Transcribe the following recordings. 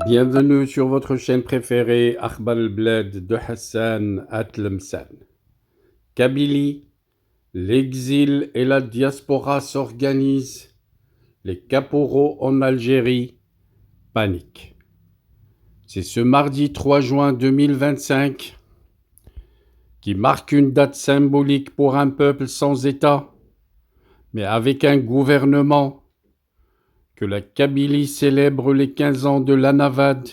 Bienvenue sur votre chaîne préférée, Akhbar al-Bled de Hassan Atlemsan. Kabylie, l'exil et la diaspora s'organisent. Les caporaux en Algérie paniquent. C'est ce mardi 3 juin 2025 qui marque une date symbolique pour un peuple sans État, mais avec un gouvernement, que la Kabylie célèbre les 15 ans de l'Anavad,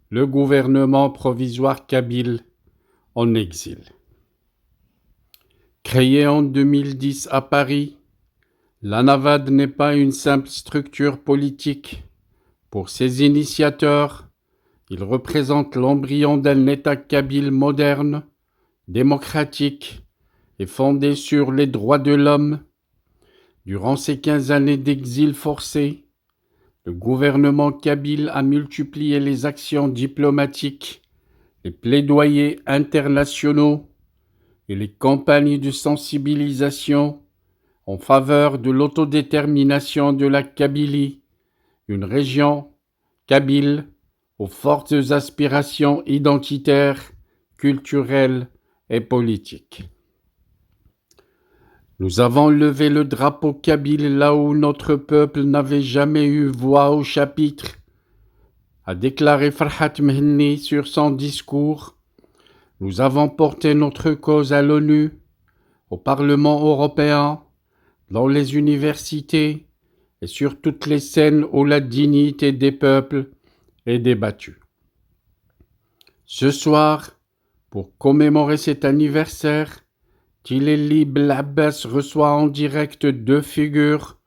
le gouvernement provisoire kabyle en exil. Créé en 2010 à Paris, l'Anavad n'est pas une simple structure politique. Pour ses initiateurs, il représente l'embryon d'un État kabyle moderne, démocratique et fondé sur les droits de l'homme. Durant ces 15 années d'exil forcé, le gouvernement kabyle a multiplié les actions diplomatiques, les plaidoyers internationaux et les campagnes de sensibilisation en faveur de l'autodétermination de la Kabylie, une région kabyle aux fortes aspirations identitaires, culturelles et politiques. Nous avons levé le drapeau kabyle là où notre peuple n'avait jamais eu voix au chapitre, a déclaré Farhat Mhenni sur son discours. Nous avons porté notre cause à l'ONU, au Parlement européen, dans les universités et sur toutes les scènes où la dignité des peuples est débattue. Ce soir, pour commémorer cet anniversaire, Tileli Blabès reçoit en direct deux figures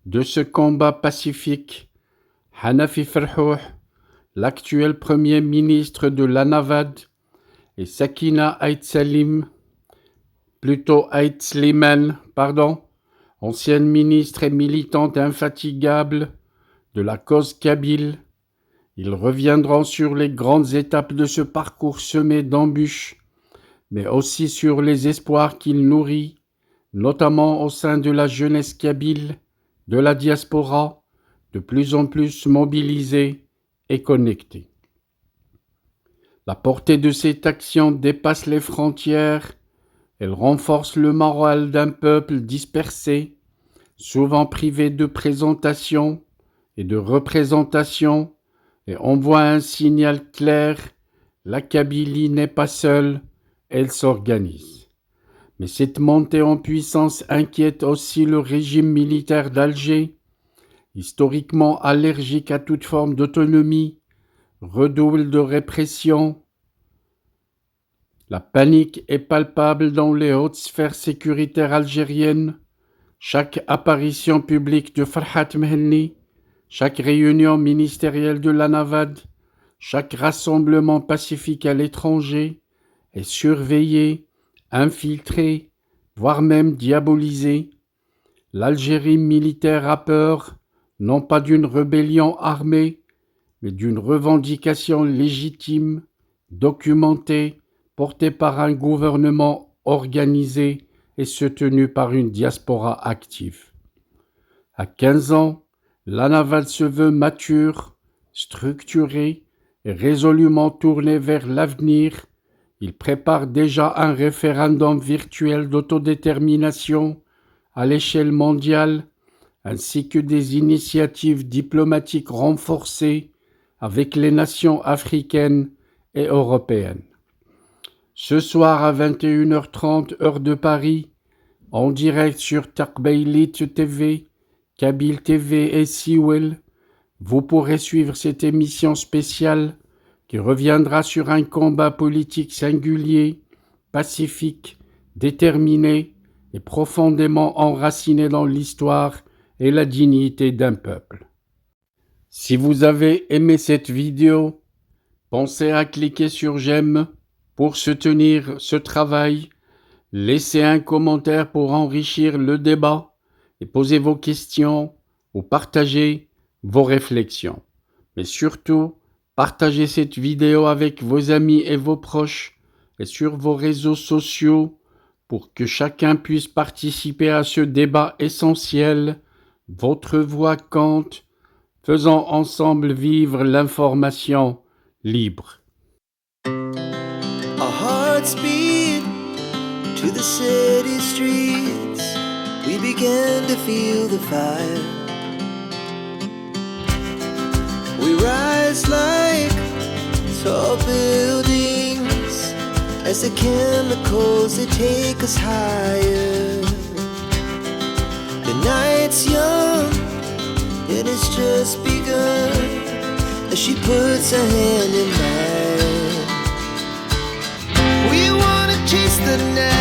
de ce combat pacifique. Hanafi Ferhouh, l'actuel premier ministre de l'Anavad, et Sakina Aït Slimane, ancienne ministre et militante infatigable de la cause kabyle. Ils reviendront sur les grandes étapes de ce parcours semé d'embûches, mais aussi sur les espoirs qu'il nourrit, notamment au sein de la jeunesse kabyle, de la diaspora, de plus en plus mobilisée et connectée. La portée de cette action dépasse les frontières. Elle renforce le moral d'un peuple dispersé, souvent privé de présentation et de représentation, et envoie un signal clair: la Kabylie n'est pas seule, elle s'organise. Mais cette montée en puissance inquiète aussi le régime militaire d'Alger, historiquement allergique à toute forme d'autonomie, redouble de répression. La panique est palpable dans les hautes sphères sécuritaires algériennes. Chaque apparition publique de Farhat Mhenni, chaque réunion ministérielle de l'Anavad, chaque rassemblement pacifique à l'étranger est surveillé, infiltré, voire même diabolisé. L'Algérie militaire a peur, non pas d'une rébellion armée, mais d'une revendication légitime, documentée, portée par un gouvernement organisé et soutenu par une diaspora active. À 15 ans, l'Anavad se veut mature, structuré et résolument tourné vers l'avenir. Il prépare déjà un référendum virtuel d'autodétermination à l'échelle mondiale, ainsi que des initiatives diplomatiques renforcées avec les nations africaines et européennes. Ce soir à 21h30 heure de Paris, en direct sur Takbaylit TV, Kabyle TV et Siwel, vous pourrez suivre cette émission spéciale qui reviendra sur un combat politique singulier, pacifique, déterminé et profondément enraciné dans l'histoire et la dignité d'un peuple. Si vous avez aimé cette vidéo, pensez à cliquer sur j'aime pour soutenir ce travail. Laissez un commentaire pour enrichir le débat et posez vos questions ou partagez vos réflexions. Mais surtout, partagez cette vidéo avec vos amis et vos proches et sur vos réseaux sociaux pour que chacun puisse participer à ce débat essentiel. Votre voix compte, Faisons ensemble vivre l'information libre. Our hearts beat to the city streets. We began to feel the fire. We rise like tall buildings as the chemicals, they take us higher. The night's young, it has just begun as she puts her hand in mine. We wanna chase the night.